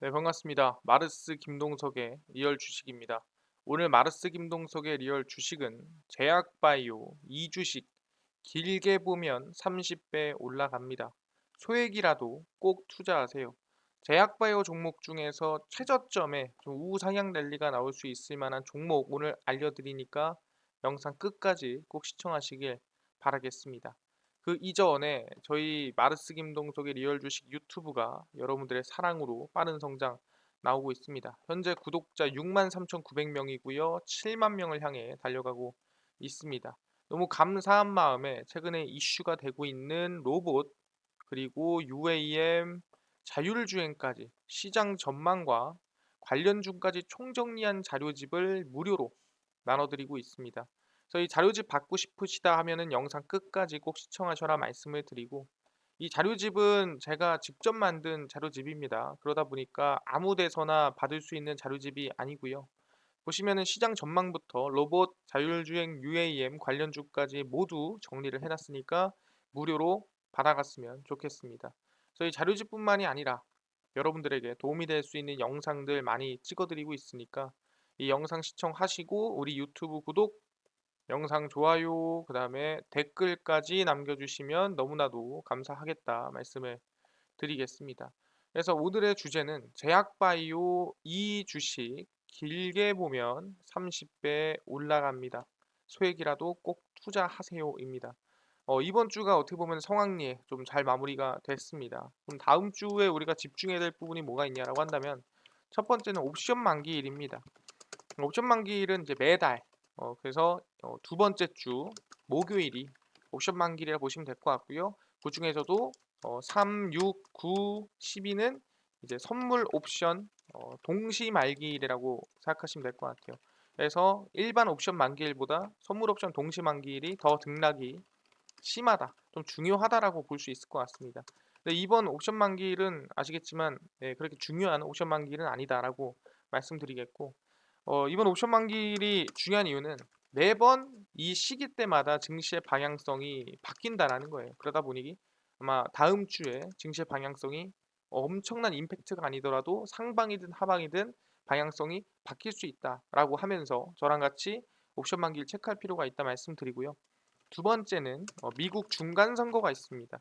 네, 반갑습니다. 마르스 김동석의 리얼 주식입니다. 오늘 마르스 김동석의 리얼 주식은 제약바이오 2주식 길게 보면 30배 올라갑니다. 소액이라도 꼭 투자하세요. 제약바이오 종목 중에서 최저점에 좀 우상향 랠리가 나올 수 있을 만한 종목 오늘 알려드리니까 영상 끝까지 꼭 시청하시길 바라겠습니다. 그 이전에 저희 마르스 김동석의 리얼 주식 유튜브가 여러분들의 사랑으로 빠른 성장 나오고 있습니다. 현재 구독자 63,900명이고요. 7만 명을 향해 달려가고 있습니다. 너무 감사한 마음에 최근에 이슈가 되고 있는 로봇 그리고 UAM 자율주행까지 시장 전망과 관련주까지 총정리한 자료집을 무료로 나눠드리고 있습니다. 그래서 이 자료집 받고 싶으시다 하면은 영상 끝까지 꼭 시청하셔라 말씀을 드리고, 이 자료집은 제가 직접 만든 자료집입니다. 그러다 보니까 아무 데서나 받을 수 있는 자료집이 아니고요. 보시면은 시장 전망부터 로봇, 자율주행, UAM 관련주까지 모두 정리를 해놨으니까 무료로 받아갔으면 좋겠습니다. 그래서 이 자료집뿐만이 아니라 여러분들에게 도움이 될 수 있는 영상들 많이 찍어드리고 있으니까 이 영상 시청하시고 우리 유튜브 구독, 영상 좋아요, 그 다음에 댓글까지 남겨주시면 너무나도 감사하겠다 말씀을 드리겠습니다. 그래서 오늘의 주제는 제약바이오 이 주식 길게 보면 30배 올라갑니다. 소액이라도 꼭 투자하세요입니다. 이번 주가 어떻게 보면 성황리에 좀 잘 마무리가 됐습니다. 그럼 다음 주에 우리가 집중해야 될 부분이 뭐가 있냐라고 한다면 첫 번째는 옵션 만기일입니다. 옵션 만기일은 이제 매달 그래서 두 번째 주 목요일이 옵션 만기일이라 보시면 될 것 같고요. 그 중에서도 3, 6, 9, 12는 이제 선물 옵션 동시 만기일이라고 생각하시면 될 것 같아요. 그래서 일반 옵션 만기일보다 선물 옵션 동시 만기일이 더 등락이 심하다, 좀 중요하다라고 볼 수 있을 것 같습니다. 근데 이번 옵션 만기일은 아시겠지만 그렇게 중요한 옵션 만기일은 아니다라고 말씀드리겠고, 이번 옵션 만기일이 중요한 이유는 매번 이 시기 때마다 증시의 방향성이 바뀐다라는 거예요. 그러다 보니 아마 다음 주에 증시의 방향성이 엄청난 임팩트가 아니더라도 상방이든 하방이든 방향성이 바뀔 수 있다라고 하면서 저랑 같이 옵션 만기일 체크할 필요가 있다 말씀드리고요. 두 번째는 미국 중간 선거가 있습니다.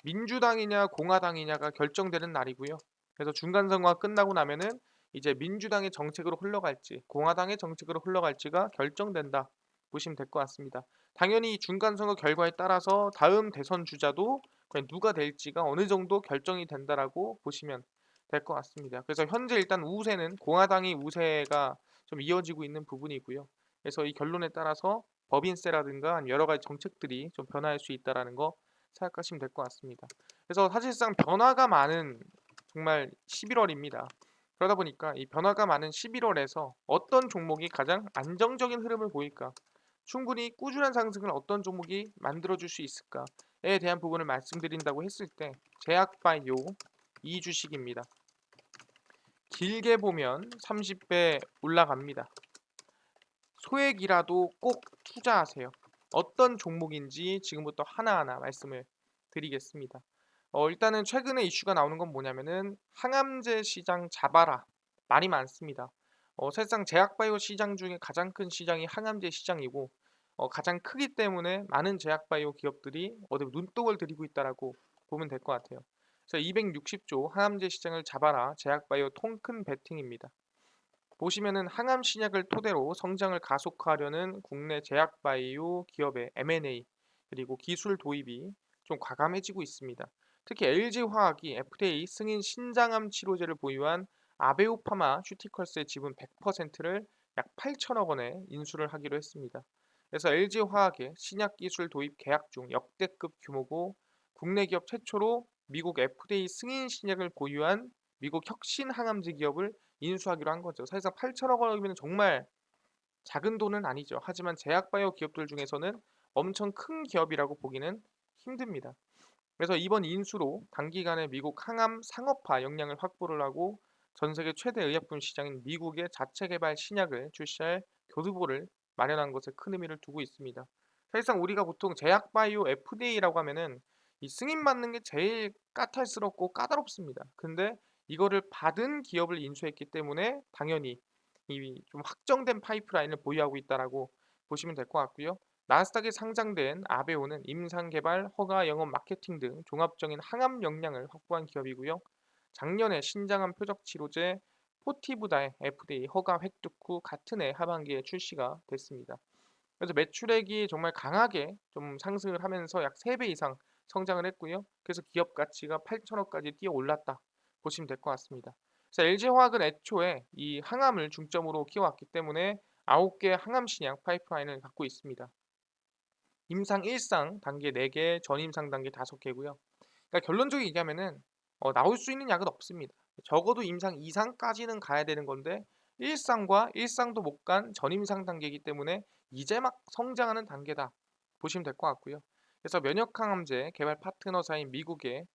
민주당이냐 공화당이냐가 결정되는 날이고요. 그래서 중간 선거가 끝나고 나면은 이제 민주당의 정책으로 흘러갈지 공화당의 정책으로 흘러갈지가 결정된다 보시면 될 것 같습니다. 당연히 중간 선거 결과에 따라서 다음 대선 주자도 과연 누가 될지가 어느 정도 결정이 된다라고 보시면 될 것 같습니다. 그래서 현재 일단 우세는 공화당이 우세가 좀 이어지고 있는 부분이고요. 그래서 이 결론에 따라서 법인세라든가 여러 가지 정책들이 좀 변화할 수 있다라는 거 생각하시면 될 것 같습니다. 그래서 사실상 변화가 많은 정말 11월입니다. 그러다 보니까 이 변화가 많은 11월에서 어떤 종목이 가장 안정적인 흐름을 보일까? 충분히 꾸준한 상승을 어떤 종목이 만들어줄 수 있을까에 대한 부분을 말씀드린다고 했을 때 제약바이오 이 주식입니다. 길게 보면 30배 올라갑니다. 소액이라도 꼭 투자하세요. 어떤 종목인지 지금부터 하나하나 말씀을 드리겠습니다. 일단은 최근에 이슈가 나오는 건 뭐냐면은 항암제 시장 잡아라 말이 많습니다. 사실상 제약바이오 시장 중에 가장 큰 시장이 항암제 시장이고 가장 크기 때문에 많은 제약바이오 기업들이 어디 눈독을 들이고 있다라고 보면 될 것 같아요. 그래서 260조 항암제 시장을 잡아라 제약바이오 통큰 베팅입니다. 보시면은 항암 신약을 토대로 성장을 가속화하려는 국내 제약바이오 기업의 M&A 그리고 기술 도입이 좀 과감해지고 있습니다. 특히 LG화학이 FDA 승인 신장암 치료제를 보유한 아베오파마 슈티컬스의 지분 100%를 약 8천억 원에 인수를 하기로 했습니다. 그래서 LG화학의 신약 기술 도입 계약 중 역대급 규모고 국내 기업 최초로 미국 FDA 승인 신약을 보유한 미국 혁신 항암제 기업을 인수하기로 한 거죠. 사실상 8천억 원이면 정말 작은 돈은 아니죠. 하지만 제약바이오 기업들 중에서는 엄청 큰 기업이라고 보기는 힘듭니다. 그래서 이번 인수로 단기간에 미국 항암 상업화 역량을 확보를 하고 전 세계 최대 의약품 시장인 미국의 자체 개발 신약을 출시할 교두보를 마련한 것에 큰 의미를 두고 있습니다. 사실상 우리가 보통 제약바이오 FDA라고 하면은 이 승인받는 게 제일 까탈스럽고 까다롭습니다. 근데 이거를 받은 기업을 인수했기 때문에 당연히 이 좀 확정된 파이프라인을 보유하고 있다라고 보시면 될 것 같고요. 나스닥에 상장된 아베오는 임상 개발, 허가, 영업, 마케팅 등 종합적인 항암 역량을 확보한 기업이고요. 작년에 신장암 표적 치료제 포티부다의 FDA 허가 획득 후 같은 해 하반기에 출시가 됐습니다. 그래서 매출액이 정말 강하게 좀 상승을 하면서 약 3배 이상 성장을 했고요. 그래서 기업 가치가 8천억까지 뛰어 올랐다 보시면 될 것 같습니다. 그래서 LG화학은 애초에 이 항암을 중점으로 키워왔기 때문에 9개 항암 신약 파이프라인을 갖고 있습니다. 임상 1상 단계 4개, 전임상 단계 5개고요. 그러니까 결론적으로 얘기하면은 나올 수 있는 약은 없습니다. 적어도 임상 2상까지는 가야 되는 건데 1상과 1상도 못 간 전임상 단계이기 때문에 이제 막 성장하는 단계다 보시면 될 것 같고요. 그래서 면역항암제 개발 파트너사인 미국의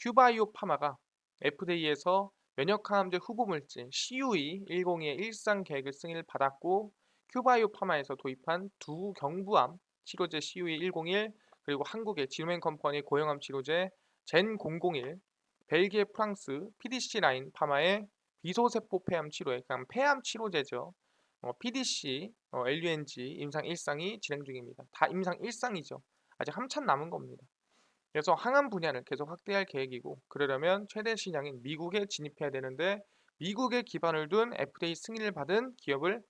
큐바이오 파마가 FDA에서 면역항암제 후보물질 CUE-102의 일상 계획을 승인을 받았고 큐바이오 파마에서 도입한 두 경부암 치료제 CUE-101 그리고 한국의 지노맨 컴퍼니 고형암 치료제 젠 001, 벨기에 프랑스 PDC 라인 파마의 비소세포 폐암 치료에 그냥 폐암 치료제죠. PDC, LUNG 임상 1상이 진행 중입니다. 다 임상 1상이죠. 아직 한참 남은 겁니다. 그래서 항암 분야를 계속 확대할 계획이고 그러려면 최대 시장인 미국에 진입해야 되는데 미국에 기반을 둔 FDA 승인을 받은 기업을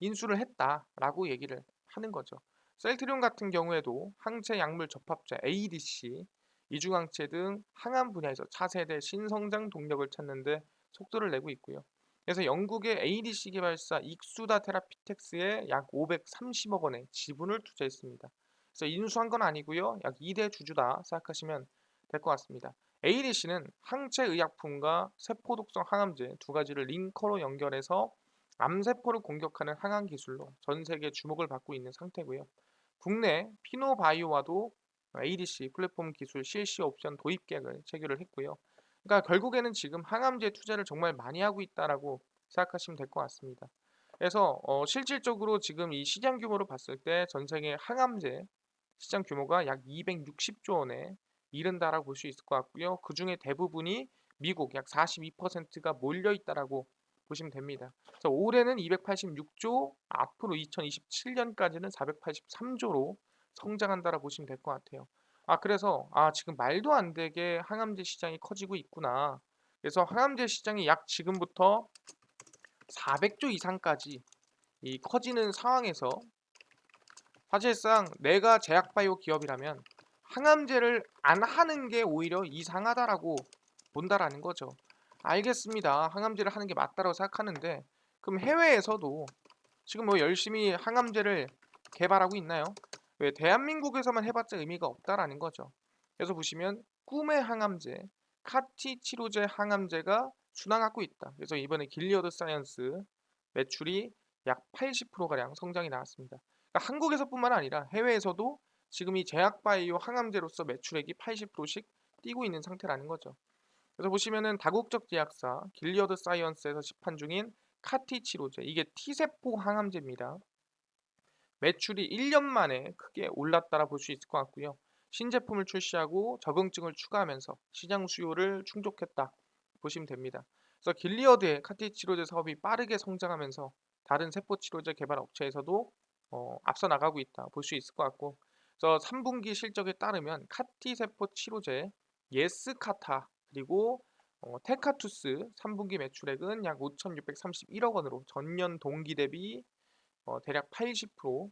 인수를 했다라고 얘기를 하는 거죠. 셀트리온 같은 경우에도 항체 약물 접합제 ADC, 이중항체 등 항암 분야에서 차세대 신성장 동력을 찾는데 속도를 내고 있고요. 그래서 영국의 ADC 개발사 익수다 테라피텍스에 약 530억 원의 지분을 투자했습니다. 그래서 인수한 건 아니고요. 약 2대 주주다 생각하시면 될 것 같습니다. ADC는 항체 의약품과 세포독성 항암제 두 가지를 링커로 연결해서 암세포를 공격하는 항암 기술로 전 세계 주목을 받고 있는 상태고요. 국내 피노바이오와도 ADC 플랫폼 기술 실시 옵션 도입 계약을 체결을 했고요. 그러니까 결국에는 지금 항암제 투자를 정말 많이 하고 있다라고 생각하시면 될 것 같습니다. 그래서 실질적으로 지금 이 시장 규모로 봤을 때 전 세계 항암제 시장 규모가 약 260조 원에 이른다라고 볼 수 있을 것 같고요. 그 중에 대부분이 미국 약 42%가 몰려 있다라고 보시면 됩니다. 그래서 올해는 286조, 앞으로 2027년까지는 483조로 성장한다라고 보시면 될 것 같아요. 그래서 지금 말도 안 되게 항암제 시장이 커지고 있구나. 그래서 항암제 시장이 약 지금부터 400조 이상까지 이 커지는 상황에서 사실상 내가 제약바이오 기업이라면 항암제를 안 하는 게 오히려 이상하다라고 본다라는 거죠. 알겠습니다. 항암제를 하는 게 맞다라고 생각하는데 그럼 해외에서도 지금 뭐 열심히 항암제를 개발하고 있나요? 왜 대한민국에서만 해봤자 의미가 없다라는 거죠. 그래서 보시면 꿈의 항암제, 카티 치료제 항암제가 순항하고 있다. 그래서 이번에 길리어드 사이언스 매출이 약 80%가량 성장이 나왔습니다. 그러니까 한국에서뿐만 아니라 해외에서도 지금 이 제약바이오 항암제로서 매출액이 80%씩 뛰고 있는 상태라는 거죠. 그래서 보시면은 다국적 제약사 길리어드 사이언스에서 시판 중인 카티 치료제 이게 T세포 항암제입니다. 매출이 1년 만에 크게 올랐다라 볼 수 있을 것 같고요. 신제품을 출시하고 적응증을 추가하면서 시장 수요를 충족했다 보시면 됩니다. 그래서 길리어드의 카티 치료제 사업이 빠르게 성장하면서 다른 세포 치료제 개발 업체에서도 앞서 나가고 있다 볼 수 있을 것 같고 그래서 3분기 실적에 따르면 카티 세포 치료제 예스카타 그리고 테카투스 3분기 매출액은 약 5,631억 원으로 전년 동기 대비 대략 80%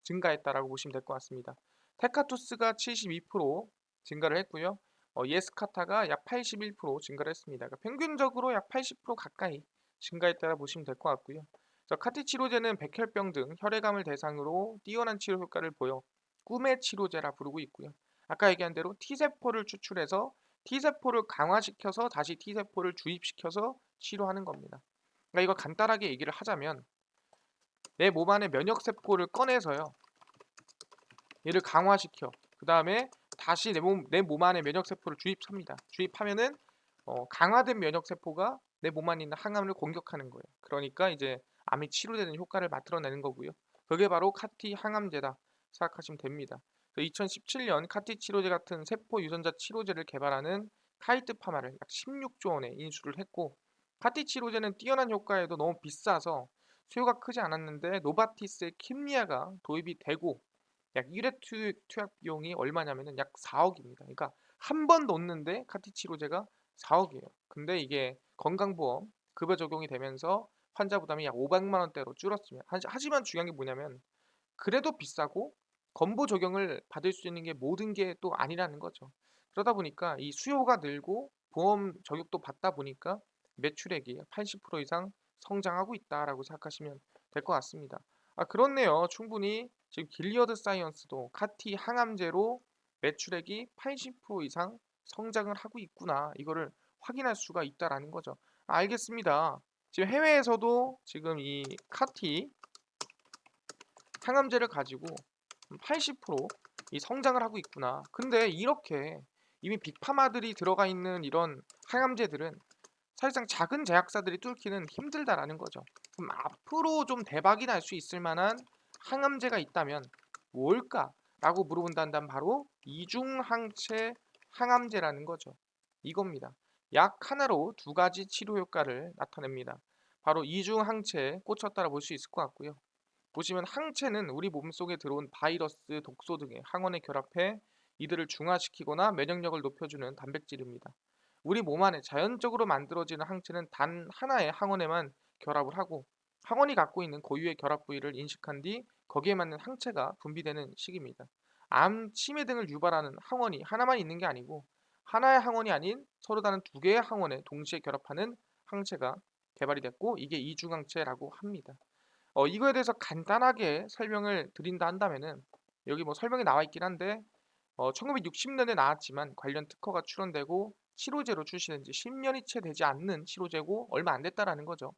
증가했다라고 보시면 될 것 같습니다. 테카투스가 72% 증가를 했고요. 예스카타가 약 81% 증가를 했습니다. 그러니까 평균적으로 약 80% 가까이 증가했다고 보시면 될 것 같고요. 카티 치료제는 백혈병 등 혈액암을 대상으로 뛰어난 치료 효과를 보여 꿈의 치료제라 부르고 있고요. 아까 얘기한 대로 T세포를 추출해서 T세포를 강화시켜서 다시 T세포를 주입시켜서 치료하는 겁니다. 그러니까 이거 간단하게 얘기를 하자면 내 몸 안에 면역 세포를 꺼내서요. 얘를 강화시켜. 그 다음에 다시 내 몸 안에 면역 세포를 주입합니다. 주입하면은 강화된 면역 세포가 내 몸 안에 있는 항암을 공격하는 거예요. 그러니까 이제 암이 치료되는 효과를 만들어내는 거고요. 그게 바로 카티 항암제다 생각하시면 됩니다. 2017년 카티 치료제 같은 세포 유전자 치료제를 개발하는 카이트 파마를 약 16조 원에 인수를 했고 카티 치료제는 뛰어난 효과에도 너무 비싸서 수요가 크지 않았는데 노바티스의 킴리아가 도입이 되고 약 1회 투약 비용이 얼마냐면은 약 4억입니다. 그러니까 한 번 놓는데 카티 치료제가 4억이에요. 근데 이게 건강보험 급여 적용이 되면서 환자 부담이 약 500만 원대로 줄었으면 하지만 중요한 게 뭐냐면 그래도 비싸고 건보 적용을 받을 수 있는 게 모든 게 또 아니라는 거죠. 그러다 보니까 이 수요가 늘고 보험 적용도 받다 보니까 매출액이 80% 이상 성장하고 있다라고 생각하시면 될 것 같습니다. 아 그렇네요. 충분히 지금 길리어드 사이언스도 카티 항암제로 매출액이 80% 이상 성장을 하고 있구나. 이거를 확인할 수가 있다라는 거죠. 아, 알겠습니다. 지금 해외에서도 지금 이 카티 항암제를 가지고 80%이 성장을 하고 있구나. 근데 이렇게 이미 빅파마들이 들어가 있는 이런 항암제들은 사실상 작은 제약사들이 뚫기는 힘들다라는 거죠. 그럼 앞으로 좀 대박이 날 수 있을 만한 항암제가 있다면 뭘까? 라고 물어본다면 바로 이중항체 항암제라는 거죠. 이겁니다. 약 하나로 두 가지 치료 효과를 나타냅니다. 바로 이중항체에 꽂혔다라 볼 수 있을 것 같고요. 보시면 항체는 우리 몸속에 들어온 바이러스, 독소 등의 항원에 결합해 이들을 중화시키거나 면역력을 높여주는 단백질입니다. 우리 몸 안에 자연적으로 만들어지는 항체는 단 하나의 항원에만 결합을 하고 항원이 갖고 있는 고유의 결합 부위를 인식한 뒤 거기에 맞는 항체가 분비되는 식입니다. 암, 치매 등을 유발하는 항원이 하나만 있는 게 아니고 하나의 항원이 아닌 서로 다른 두 개의 항원에 동시에 결합하는 항체가 개발이 됐고 이게 이중항체라고 합니다. 이거에 대해서 간단하게 설명을 드린다 한다면은 여기 뭐 설명이 나와 있긴 한데 1960년에 나왔지만 관련 특허가 출원되고 치료제로 출시된 지 10년이 채 되지 않는 치료제고 얼마 안 됐다라는 거죠.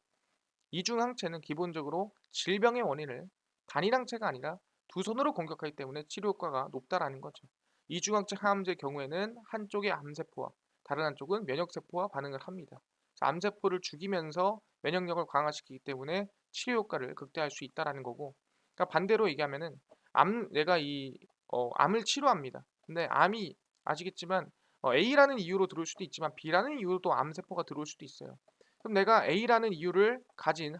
이중항체는 기본적으로 질병의 원인을 단일 항체가 아니라 두 손으로 공격하기 때문에 치료 효과가 높다라는 거죠. 이중항체 항암제의 경우에는 한쪽의 암세포와 다른 한쪽은 면역세포와 반응을 합니다. 그래서 암세포를 죽이면서 면역력을 강화시키기 때문에 치료 효과를 극대화할 수 있다라는 거고. 그러니까 반대로 얘기하면은 내가 암을 치료합니다. 근데 암이 아시겠지만 A라는 이유로 들어올 수도 있지만 B라는 이유로 또 암세포가 들어올 수도 있어요. 그럼 내가 A라는 이유를 가진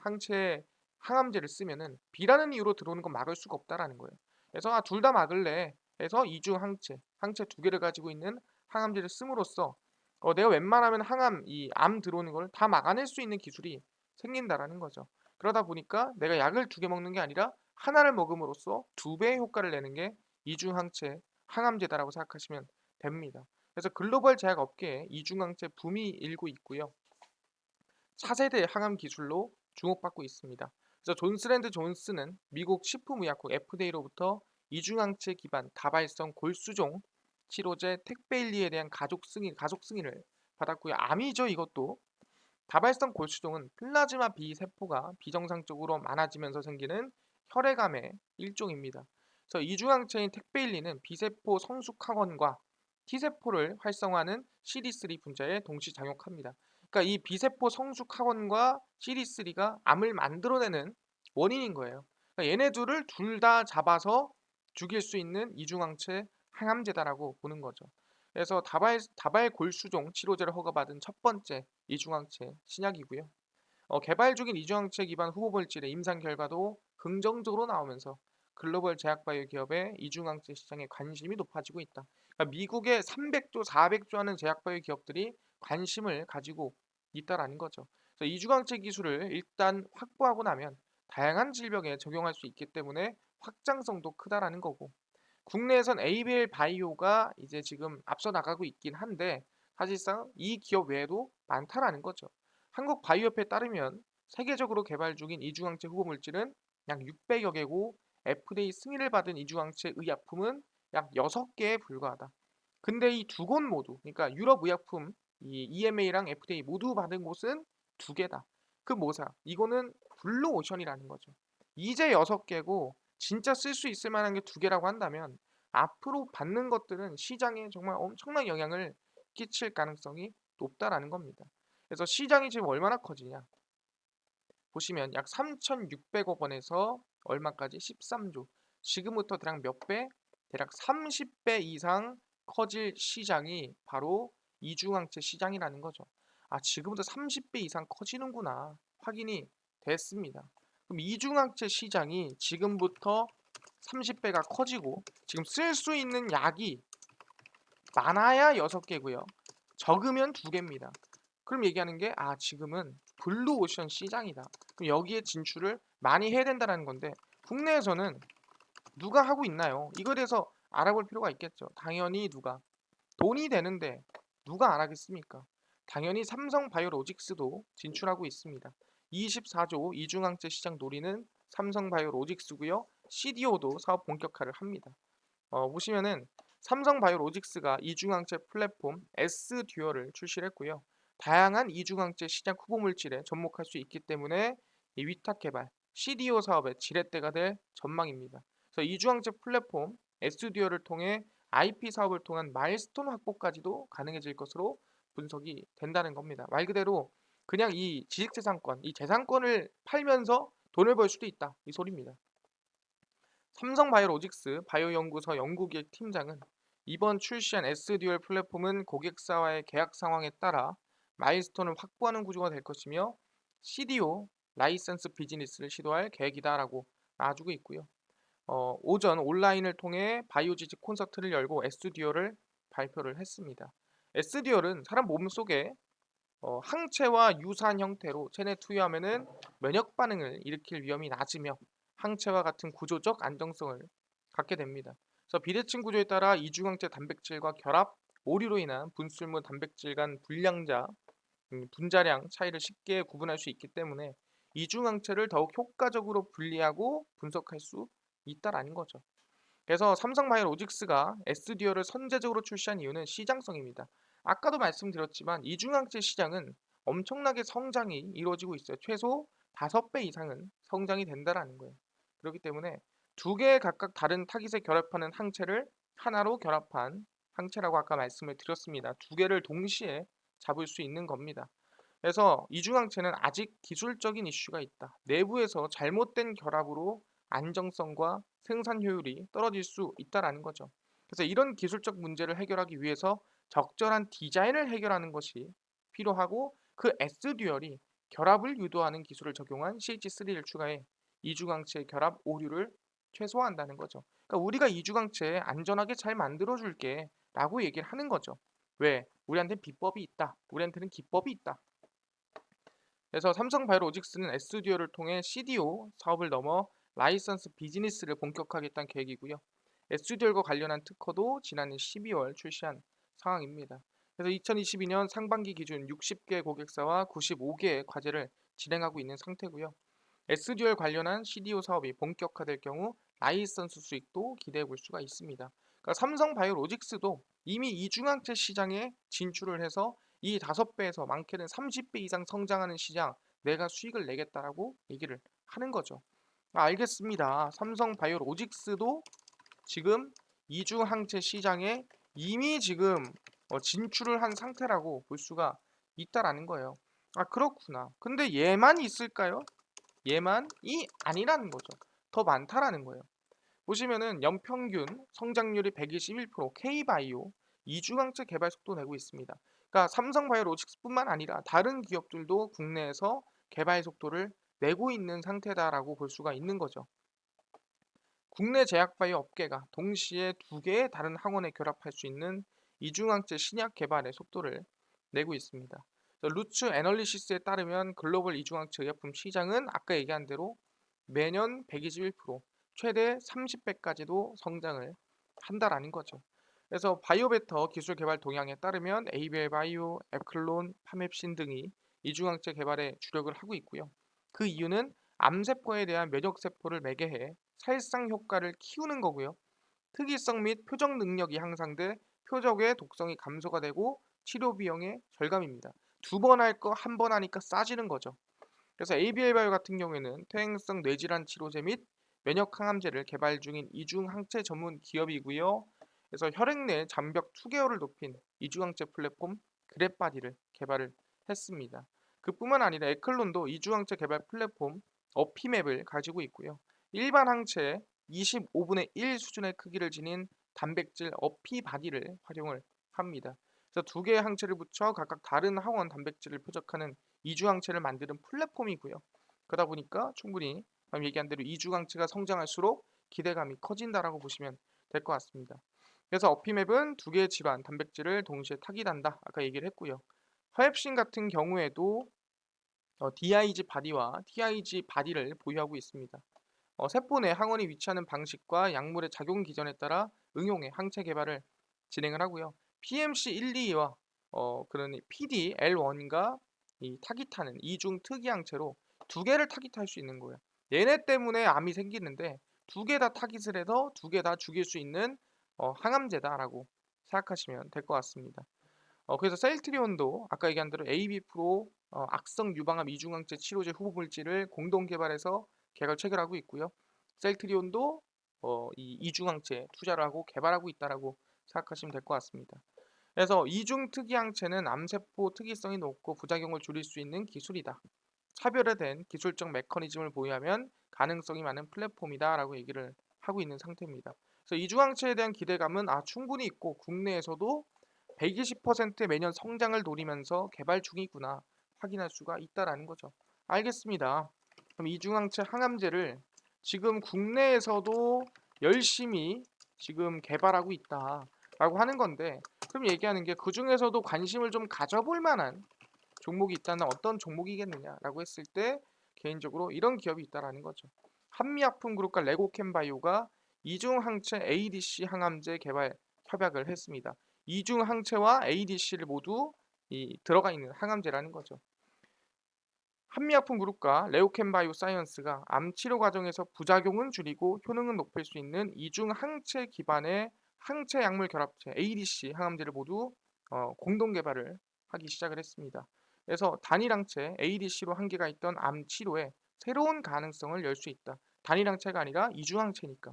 항암제를 쓰면은 B라는 이유로 들어오는 건 막을 수가 없다라는 거예요. 그래서 둘 다 막을래 해서 이중 항체 두 개를 가지고 있는 항암제를 씀으로써 내가 웬만하면 암 들어오는 걸 다 막아낼 수 있는 기술이 생긴다라는 거죠. 그러다 보니까 내가 약을 두 개 먹는 게 아니라 하나를 먹음으로써 두 배의 효과를 내는 게 이중항체 항암제다라고 생각하시면 됩니다. 그래서 글로벌 제약 업계에 이중항체 붐이 일고 있고요. 차세대 항암 기술로 주목받고 있습니다. 그래서 존스랜드 존스는 미국 식품의약국 FDA로부터 이중항체 기반 다발성 골수종 치료제 택베일리에 대한 가족 승인을 받았고요. 암이죠, 이것도. 다발성 골수종은 플라즈마 B 세포가 비정상적으로 많아지면서 생기는 혈액암의 일종입니다. 그래서 이중항체인 택베일리는 B세포 성숙학원과 T세포를 활성화하는 CD3 분자에 동시 작용합니다. 그러니까 이 B세포 성숙학원과 CD3가 암을 만들어내는 원인인 거예요. 그러니까 얘네 둘을 다 잡아서 죽일 수 있는 이중항체 항암제다라고 보는 거죠. 그래서 다발 골수종 치료제를 허가받은 첫 번째 이중항체 신약이고요. 개발 중인 이중항체 기반 후보 물질의 임상 결과도 긍정적으로 나오면서 글로벌 제약바이오 기업의 이중항체 시장에 관심이 높아지고 있다. 그러니까 미국의 300조, 400조 하는 제약바이오 기업들이 관심을 가지고 있다라는 거죠. 그래서 이중항체 기술을 일단 확보하고 나면 다양한 질병에 적용할 수 있기 때문에 확장성도 크다라는 거고 국내에선 ABL 바이오가 이제 지금 앞서 나가고 있긴 한데 사실상 이 기업 외에도 많다라는 거죠. 한국 바이오협회에 따르면 세계적으로 개발 중인 이중항체 후보 물질은 약 600여 개고 FDA 승인을 받은 이중항체 의약품은 약 6개에 불과하다. 근데 이 두 곳 모두 그러니까 유럽 의약품 이 EMA랑 FDA 모두 받은 곳은 두 개다. 그 뭐사? 이거는 블루 오션이라는 거죠. 이제 6개고 진짜 쓸 수 있을 만한 게 두 개라고 한다면 앞으로 받는 것들은 시장에 정말 엄청난 영향을 끼칠 가능성이 높다라는 겁니다. 그래서 시장이 지금 얼마나 커지냐? 보시면 약 3,600억 원에서 얼마까지? 13조. 지금부터 대략 몇 배? 대략 30배 이상 커질 시장이 바로 이중항체 시장이라는 거죠. 아, 지금부터 30배 이상 커지는구나 확인이 됐습니다. 그럼 이중항체 시장이 지금부터 30배가 커지고 지금 쓸 수 있는 약이 많아야 6개고요. 적으면 2개입니다. 그럼 얘기하는 게 지금은 블루오션 시장이다. 그럼 여기에 진출을 많이 해야 된다는 건데 국내에서는 누가 하고 있나요? 이거에 대해서 알아볼 필요가 있겠죠. 당연히 누가 돈이 되는데 누가 안 하겠습니까? 당연히 삼성바이오로직스도 진출하고 있습니다. 24조 이중항체 시장 노리는 삼성바이오로직스고요. CDO도 사업 본격화를 합니다. 보시면은 삼성바이오로직스가 이중항체 플랫폼 S듀얼을 출시했고요. 다양한 이중항체 시장 후보 물질에 접목할 수 있기 때문에 이 위탁 개발, CDO 사업의 지렛대가 될 전망입니다. 그래서 이중항체 플랫폼 S듀얼을 통해 IP 사업을 통한 마일스톤 확보까지도 가능해질 것으로 분석이 된다는 겁니다. 말 그대로 그냥 이 지식재산권, 이 재산권을 팔면서 돈을 벌 수도 있다. 이 소리입니다. 삼성바이오로직스 바이오연구소 연구기획 팀장은 이번 출시한 S듀얼 플랫폼은 고객사와의 계약 상황에 따라 마일스톤을 확보하는 구조가 될 것이며 CDO 라이선스 비즈니스를 시도할 계획이다라고 놔주고 있고요. 오전 온라인을 통해 바이오지직 콘서트를 열고 S듀얼을 발표를 했습니다. S듀얼은 사람 몸속에 항체와 유사한 형태로 체내 투여하면은 면역 반응을 일으킬 위험이 낮으며 항체와 같은 구조적 안정성을 갖게 됩니다. 그래서 비대칭 구조에 따라 이중항체 단백질과 결합, 오류로 인한 분출물 단백질 간 분량자, 분자량 차이를 쉽게 구분할 수 있기 때문에 이중항체를 더욱 효과적으로 분리하고 분석할 수 있다라는 거죠. 그래서 삼성바이오로직스가 S듀얼을 선제적으로 출시한 이유는 시장성입니다. 아까도 말씀드렸지만 이중항체 시장은 엄청나게 성장이 이루어지고 있어요. 최소 5배 이상은 성장이 된다라는 거예요. 그렇기 때문에 2개의 각각 다른 타깃에 결합하는 항체를 하나로 결합한 항체라고 아까 말씀을 드렸습니다. 2개를 동시에 잡을 수 있는 겁니다. 그래서 이중항체는 아직 기술적인 이슈가 있다. 내부에서 잘못된 결합으로 안정성과 생산 효율이 떨어질 수 있다라는 거죠. 그래서 이런 기술적 문제를 해결하기 위해서 적절한 디자인을 해결하는 것이 필요하고 그 S듀얼이 결합을 유도하는 기술을 적용한 CH3를 추가해 이중항체 결합 오류를 최소화한다는 거죠. 그러니까 우리가 이중항체 안전하게 잘 만들어 줄게 라고 얘기를 하는 거죠. 왜? 우리한테는 비법이 있다. 우리한테는 기법이 있다. 그래서 삼성바이오로직스는 S듀얼을 통해 CDO 사업을 넘어 라이선스 비즈니스를 본격화하겠다는 계획이고요. S듀얼과 관련한 특허도 지난해 12월 출시한 상황입니다. 그래서 2022년 상반기 기준 60개 고객사와 95개의 과제를 진행하고 있는 상태고요. S듀얼 관련한 CDO 사업이 본격화될 경우 라이선스 수익도 기대해 볼 수가 있습니다. 그러니까 삼성바이오로직스도 이미 이중항체 시장에 진출을 해서 이 5배에서 많게는 30배 이상 성장하는 시장 내가 수익을 내겠다라고 얘기를 하는 거죠. 알겠습니다. 삼성바이오로직스도 지금 이중항체 시장에 이미 지금 진출을 한 상태라고 볼 수가 있다라는 거예요. 그렇구나. 근데 얘만 있을까요? 얘만이 아니라는 거죠. 더 많다라는 거예요. 보시면은 연평균 성장률이 121%, K바이오 이중항체 개발 속도 내고 있습니다. 그러니까 삼성바이오로직스뿐만 아니라 다른 기업들도 국내에서 개발 속도를 내고 있는 상태다라고 볼 수가 있는 거죠. 국내 제약바이오 업계가 동시에 2개의 다른 학원에 결합할 수 있는 이중항체 신약 개발의 속도를 내고 있습니다. 루츠 애널리시스에 따르면 글로벌 이중항체 의약품 시장은 아까 얘기한 대로 매년 121%, 최대 30배까지도 성장을 한다라는 거죠. 그래서 바이오베터 기술 개발 동향에 따르면 ABL 바이오, 에클론, 파맵신 등이 이중항체 개발에 주력을 하고 있고요. 그 이유는 암세포에 대한 면역세포를 매개해 살상 효과를 키우는 거고요. 특이성 및 표적 능력이 향상돼 표적의 독성이 감소가 되고 치료 비용의 절감입니다. 2번 할 거 1번 하니까 싸지는 거죠. 그래서 ABL 바이오 같은 경우에는 퇴행성 뇌질환 치료제 및 면역 항암제를 개발 중인 이중 항체 전문 기업이고요. 그래서 혈액 내 장벽 투개월을 높인 이중 항체 플랫폼 그랩바디를 개발을 했습니다. 그뿐만 아니라 에클론도 이중 항체 개발 플랫폼 어피맵을 가지고 있고요. 일반 항체의 25분의 1 수준의 크기를 지닌 단백질 어피바디를 활용을 합니다. 그래서 두 개의 항체를 붙여 각각 다른 항원 단백질을 표적하는 이중 항체를 만드는 플랫폼이고요. 그러다 보니까 충분히 방금 얘기한 대로 이중 항체가 성장할수록 기대감이 커진다라고 보시면 될 것 같습니다. 그래서 어피맵은 두 개의 질환 단백질을 동시에 타깃한다. 아까 얘기를 했고요. 화협신 같은 경우에도 DIG 바디와 TIG 바디를 보유하고 있습니다. 세포 내 항원이 위치하는 방식과 약물의 작용 기전에 따라 응용의 항체 개발을 진행을 하고요. PMC 1, 2와 그런 PDL1과 이 타깃하는 이중 특이 항체로 두 개를 타깃할 수 있는 거예요. 얘네 때문에 암이 생기는데 두 개 다 타깃을 해서 두 개 다 죽일 수 있는 항암제다라고 생각하시면 될 것 같습니다. 그래서 셀트리온도 아까 얘기한 대로 AB 프로 악성 유방암 이중항체 치료제 후보 물질을 공동 개발해서 계약을 체결하고 있고요. 셀트리온도 이 이중항체 투자를 하고 개발하고 있다라고 생각하시면 될 것 같습니다. 그래서 이중 특이항체는 암세포 특이성이 높고 부작용을 줄일 수 있는 기술이다. 차별화된 기술적 메커니즘을 보유하면 가능성이 많은 플랫폼이다라고 얘기를 하고 있는 상태입니다. 그래서 이중항체에 대한 기대감은 충분히 있고 국내에서도 120%의 매년 성장을 노리면서 개발 중이구나 확인할 수가 있다라는 거죠. 알겠습니다. 그럼 이중항체 항암제를 지금 국내에서도 열심히 지금 개발하고 있다라고 하는 건데 그럼 얘기하는 게 그중에서도 관심을 좀 가져볼 만한 종목이 있다면 어떤 종목이겠느냐라고 했을 때 개인적으로 이런 기업이 있다라는 거죠. 한미약품그룹과 레고캠바이오가 이중항체 ADC 항암제 개발 협약을 했습니다. 이중항체와 ADC를 모두 들어가 있는 항암제라는 거죠. 한미약품그룹과 레오캠바이오 사이언스가 암 치료 과정에서 부작용은 줄이고 효능은 높일 수 있는 이중항체 기반의 항체 약물 결합체 ADC 항암제를 모두 공동 개발을 하기 시작을 했습니다. 그래서 단일항체 ADC로 한계가 있던 암 치료에 새로운 가능성을 열 수 있다. 단일항체가 아니라 이중항체니까.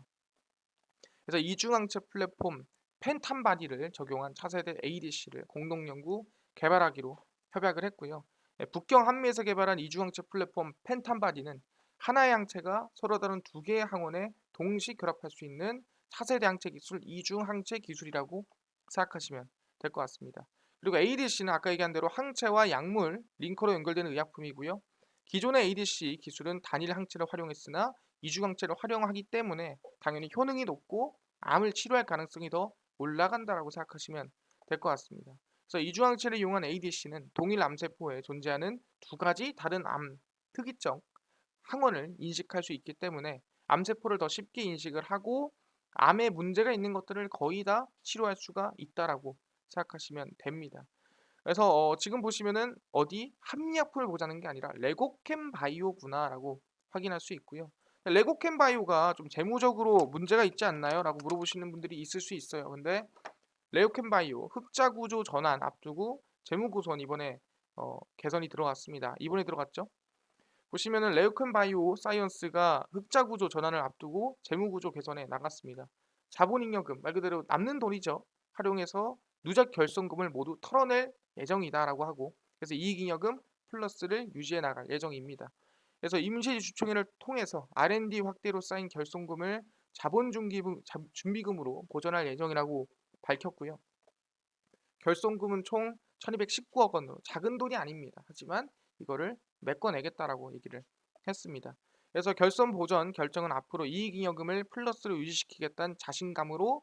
그래서 이중항체 플랫폼 펜탄바디를 적용한 차세대 ADC를 공동 연구 개발하기로 협약을 했고요. 북경 한미에서 개발한 이중항체 플랫폼 펜탄바디는 하나의 항체가 서로 다른 두 개의 항원에 동시 결합할 수 있는 차세대 항체 기술 이중항체 기술이라고 생각하시면 될 것 같습니다. 그리고 ADC는 아까 얘기한 대로 항체와 약물, 링커로 연결되는 의약품이고요. 기존의 ADC 기술은 단일 항체를 활용했으나 이중항체를 활용하기 때문에 당연히 효능이 높고 암을 치료할 가능성이 더 올라간다라고 생각하시면 될 것 같습니다. 그래서 이중항체를 이용한 ADC는 동일 암세포에 존재하는 두 가지 다른 암 특이적 항원을 인식할 수 있기 때문에 암세포를 더 쉽게 인식을 하고 암에 문제가 있는 것들을 거의 다 치료할 수가 있다라고 생각하시면 됩니다. 그래서 지금 보시면은 어디 한미약품을 보자는 게 아니라 레고캠 바이오구나라고 확인할 수 있고요. 레고캠 바이오가 좀 재무적으로 문제가 있지 않나요? 라고 물어보시는 분들이 있을 수 있어요. 근데 레고캠 바이오 흑자 구조 전환 앞두고 재무 구손 이번에 개선이 들어갔습니다. 이번에 들어갔죠? 보시면은 레고캠 바이오 사이언스가 흑자 구조 전환을 앞두고 재무 구조 개선에 나갔습니다. 자본잉여금 말 그대로 남는 돈이죠. 활용해서 누적 결손금을 모두 털어낼 예정이다라고 하고 그래서 이익잉여금 플러스를 유지해 나갈 예정입니다. 그래서 임시주총회를 통해서 R&D 확대로 쌓인 결손금을 준비금으로 보전할 예정이라고 밝혔고요. 결손금은 총 1219억 원으로 작은 돈이 아닙니다. 하지만 이거를 메꿔내겠다라고 얘기를 했습니다. 그래서 결손 보전 결정은 앞으로 이익잉여금을 플러스로 유지시키겠다는 자신감으로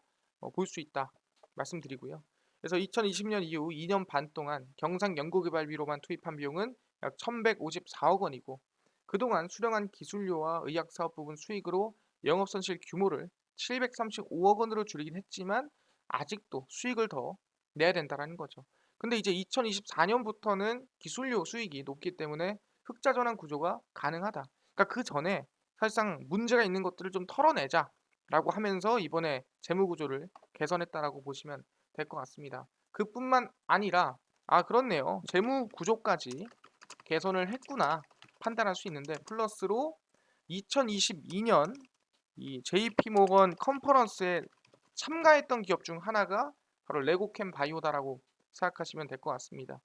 볼 수 있다 말씀드리고요. 그래서 2020년 이후 2년 반 동안 경상 연구개발비로만 투입한 비용은 약 1,154억 원이고 그동안 수령한 기술료와 의학사업 부분 수익으로 영업손실 규모를 735억 원으로 줄이긴 했지만 아직도 수익을 더 내야 된다라는 거죠. 근데 이제 2024년부터는 기술료 수익이 높기 때문에 흑자 전환 구조가 가능하다. 그러니까 그 전에 사실상 문제가 있는 것들을 좀 털어내자라고 하면서 이번에 재무 구조를 개선했다라고 보시면 될 것 같습니다. 그뿐만 아니라 그렇네요. 재무 구조까지 개선을 했구나 판단할 수 있는데 플러스로 2022년 이 JP 모건 컨퍼런스에 참가했던 기업 중 하나가 바로 레고캠 바이오다라고 생각하시면 될 것 같습니다.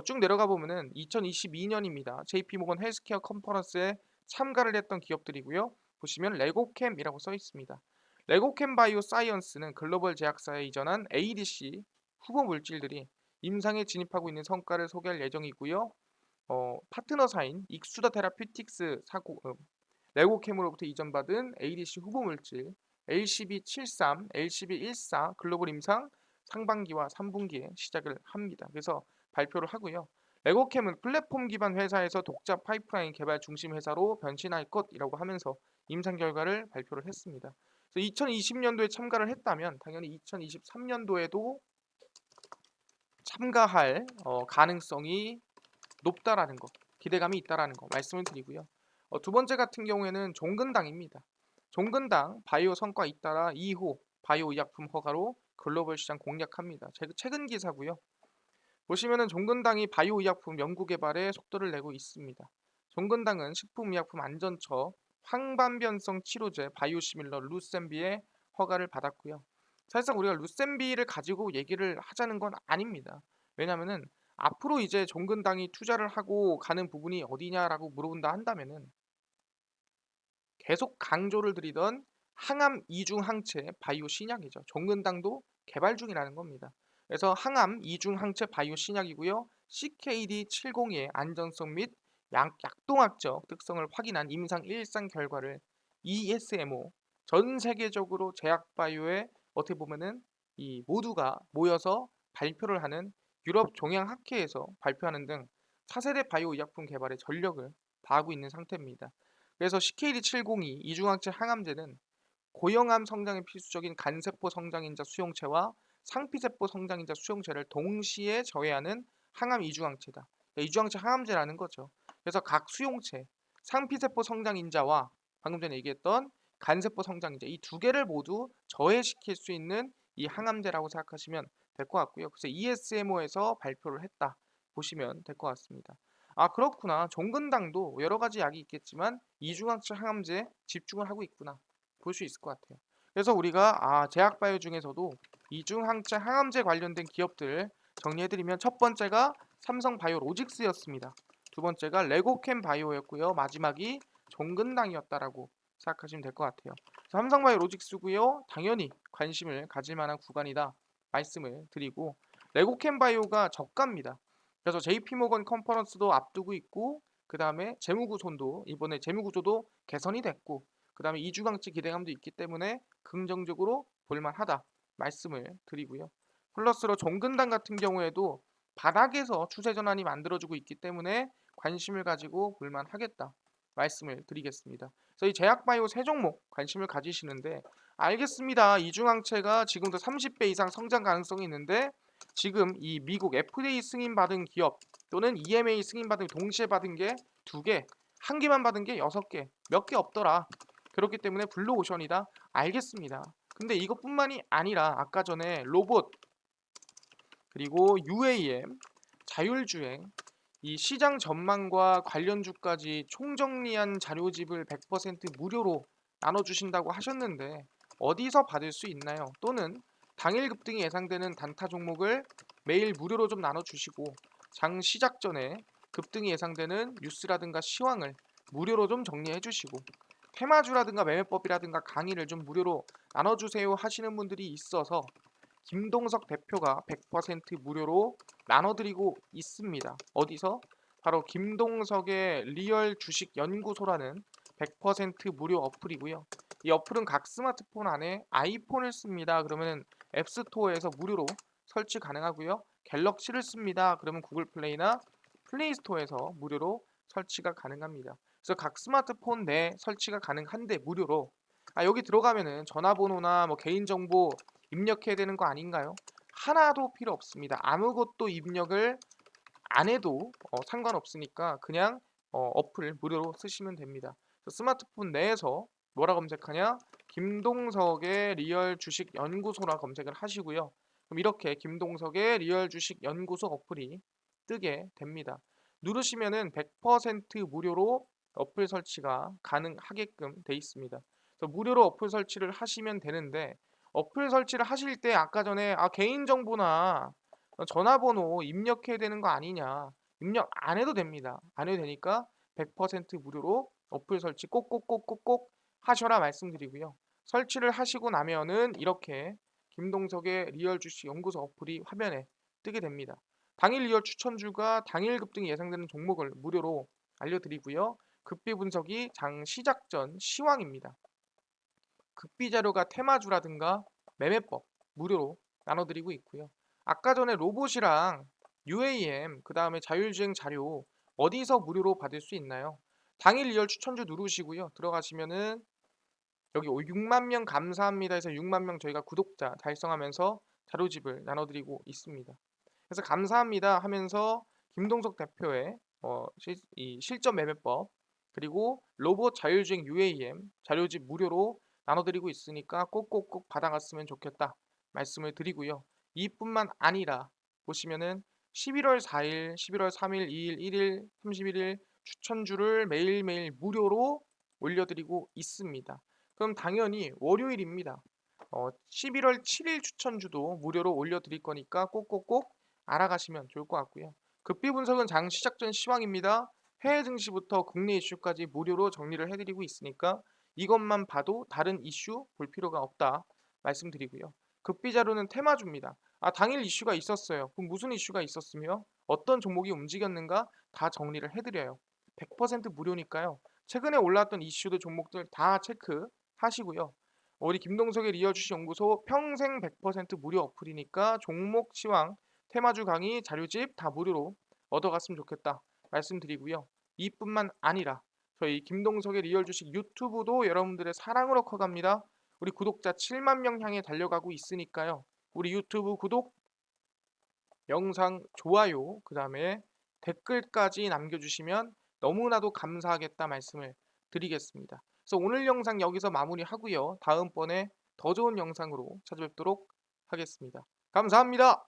쭉 내려가 보면은 2022년입니다. JP 모건 헬스케어 컨퍼런스에 참가를 했던 기업들이고요. 보시면 레고캠이라고 써 있습니다. 레고캠 바이오 사이언스는 글로벌 제약사에 이전한 ADC 후보 물질들이 임상에 진입하고 있는 성과를 소개할 예정이고요. 파트너사인 익수더 테라퓨틱스 레고캠으로부터 이전받은 ADC 후보 물질 LCB73, LCB14 글로벌 임상 상반기와 3분기에 시작을 합니다. 그래서 발표를 하고요. 레고캠은 플랫폼 기반 회사에서 독자 파이프라인 개발 중심 회사로 변신할 것이라고 하면서 임상 결과를 발표를 했습니다. 그래서 2020년도에 참가를 했다면 당연히 2023년도에도 참가할 가능성이 높다라는 거, 기대감이 있다라는 거 말씀을 드리고요. 두 번째 같은 경우에는 종근당입니다. 종근당 바이오 성과 잇따라 2호 바이오 의약품 허가로 글로벌 시장 공략합니다. 최근 기사고요. 보시면은 종근당이 바이오 의약품 연구 개발에 속도를 내고 있습니다. 종근당은 식품의약품 안전처 황반변성 치료제 바이오시밀러 루셈비의 허가를 받았고요. 사실상 우리가 루셈비를 가지고 얘기를 하자는 건 아닙니다. 왜냐면은 앞으로 이제 종근당이 투자를 하고 가는 부분이 어디냐라고 물어본다 한다면은 계속 강조를 드리던 항암 이중 항체 바이오 신약이죠. 종근당도 개발 중이라는 겁니다. 그래서 항암 이중 항체 바이오 신약이고요. CKD702의 안전성 및 약동학적 특성을 확인한 임상 1상 결과를 ESMO 전 세계적으로 제약 바이오에 어떻게 보면은 이 모두가 모여서 발표를 하는 유럽 종양학회에서 발표하는 등 차세대 바이오 의약품 개발에 전력을 다하고 있는 상태입니다. 그래서 CKD702 이중항체 항암제는 고형암 성장에 필수적인 간세포 성장인자 수용체와 상피세포 성장인자 수용체를 동시에 저해하는 항암 이중항체다. 이중항체 항암제라는 거죠. 그래서 각 수용체, 상피세포 성장인자와 방금 전에 얘기했던 간세포 성장인자 이 두 개를 모두 저해시킬 수 있는 이 항암제라고 생각하시면 될 것 같고요. 그래서 ESMO에서 발표를 했다 보시면 될 것 같습니다. 아 그렇구나. 종근당도 여러 가지 약이 있겠지만 이중항체 항암제에 집중을 하고 있구나. 볼 수 있을 것 같아요. 그래서 우리가 제약바이오 중에서도 이중항체 항암제 관련된 기업들 정리해드리면 첫 번째가 삼성바이오로직스였습니다. 두 번째가 레고캠 바이오였고요. 마지막이 종근당이었다라고 생각하시면 될 것 같아요. 삼성바이오로직스고요. 당연히 관심을 가질 만한 구간이다 말씀을 드리고 레고캠 바이오가 저가입니다. 그래서 JP모건 컨퍼런스도 앞두고 있고 그 다음에 재무구손도 이번에 재무구조도 개선이 됐고 그 다음에 이주강치 기대감도 있기 때문에 긍정적으로 볼만하다 말씀을 드리고요. 플러스로 종근당 같은 경우에도 바닥에서 추세 전환이 만들어지고 있기 때문에 관심을 가지고 볼만하겠다 말씀을 드리겠습니다. 그래서 이 제약바이오 세 종목 관심을 가지시는데 알겠습니다. 이중항체가 지금도 30배 이상 성장 가능성이 있는데 지금 이 미국 FDA 승인받은 기업 또는 EMA 승인받은 동시에 받은 게 2개, 한 개만 받은 게 6개, 몇 개 없더라. 그렇기 때문에 블루오션이다. 알겠습니다. 근데 이것뿐만이 아니라 아까 전에 로봇 그리고 UAM, 자율주행, 이 시장 전망과 관련주까지 총정리한 자료집을 100% 무료로 나눠주신다고 하셨는데 어디서 받을 수 있나요? 또는 당일 급등이 예상되는 단타 종목을 매일 무료로 좀 나눠주시고 장 시작 전에 급등이 예상되는 뉴스라든가 시황을 무료로 좀 정리해 주시고 테마주라든가 매매법이라든가 강의를 좀 무료로 나눠주세요 하시는 분들이 있어서 김동석 대표가 100% 무료로 나눠드리고 있습니다. 어디서? 바로 김동석의 리얼 주식 연구소라는 100% 무료 어플이고요. 이 어플은 각 스마트폰 안에 아이폰을 씁니다. 그러면 앱스토어에서 무료로 설치 가능하고요. 갤럭시를 씁니다. 그러면 구글 플레이나 플레이 스토어에서 무료로 설치가 가능합니다. 그래서 각 스마트폰 내 설치가 가능한데 무료로 여기 들어가면은 전화번호나 뭐 개인정보 입력해야 되는 거 아닌가요? 하나도 필요 없습니다. 아무것도 입력을 안 해도 상관없으니까 그냥 어플 무료로 쓰시면 됩니다. 스마트폰 내에서 뭐라 검색하냐? 김동석의 리얼 주식 연구소라 검색을 하시고요. 그럼 이렇게 김동석의 리얼 주식 연구소 어플이 뜨게 됩니다. 누르시면은 100% 무료로 어플 설치가 가능하게끔 돼 있습니다. 그래서 무료로 어플 설치를 하시면 되는데 어플 설치를 하실 때 아까 전에 개인정보나 전화번호 입력해야 되는 거 아니냐 입력 안 해도 됩니다. 안 해도 되니까 100% 무료로 어플 설치 꼭꼭꼭꼭꼭 하셔라 말씀드리고요. 설치를 하시고 나면은 이렇게 김동석의 리얼 주식 연구소 어플이 화면에 뜨게 됩니다. 당일 리얼 추천주가 당일 급등이 예상되는 종목을 무료로 알려드리고요. 급비 분석이 장 시작 전 시황입니다. 급비 자료가 테마주라든가 매매법 무료로 나눠드리고 있고요. 아까 전에 로봇이랑 UAM 그 다음에 자율주행 자료 어디서 무료로 받을 수 있나요? 당일 리얼 추천주 누르시고요. 들어가시면은 여기 6만 명 감사합니다 해서 6만 명 저희가 구독자 달성하면서 자료집을 나눠드리고 있습니다. 그래서 감사합니다 하면서 김동석 대표의 이 실전 매매법 그리고 로봇 자율주행 UAM 자료집 무료로 나눠드리고 있으니까 꼭꼭꼭 받아갔으면 좋겠다 말씀을 드리고요. 이뿐만 아니라 보시면은 11월 4일, 11월 3일, 2일, 1일, 31일 추천주를 매일매일 무료로 올려드리고 있습니다. 그럼 당연히 월요일입니다. 11월 7일 추천주도 무료로 올려드릴 거니까 꼭꼭꼭 알아가시면 좋을 것 같고요. 급비 분석은 장 시작 전 시황입니다. 해외 증시부터 국내 이슈까지 무료로 정리를 해드리고 있으니까 이것만 봐도 다른 이슈 볼 필요가 없다 말씀드리고요. 급비 자료는 테마주입니다. 당일 이슈가 있었어요. 그럼 무슨 이슈가 있었으며 어떤 종목이 움직였는가 다 정리를 해드려요. 100% 무료니까요. 최근에 올라왔던 이슈들 종목들 다 체크하시고요. 우리 김동석의 리얼 주식 연구소 평생 100% 무료 어플이니까 종목 시황 테마주 강의 자료집 다 무료로 얻어갔으면 좋겠다 말씀드리고요. 이뿐만 아니라 저희 김동석의 리얼 주식 유튜브도 여러분들의 사랑으로 커갑니다. 우리 구독자 7만 명 향해 달려가고 있으니까요. 우리 유튜브 구독, 영상 좋아요, 그 다음에 댓글까지 남겨주시면 너무나도 감사하겠다 말씀을 드리겠습니다. 그래서 오늘 영상 여기서 마무리하고요. 다음번에 더 좋은 영상으로 찾아뵙도록 하겠습니다. 감사합니다.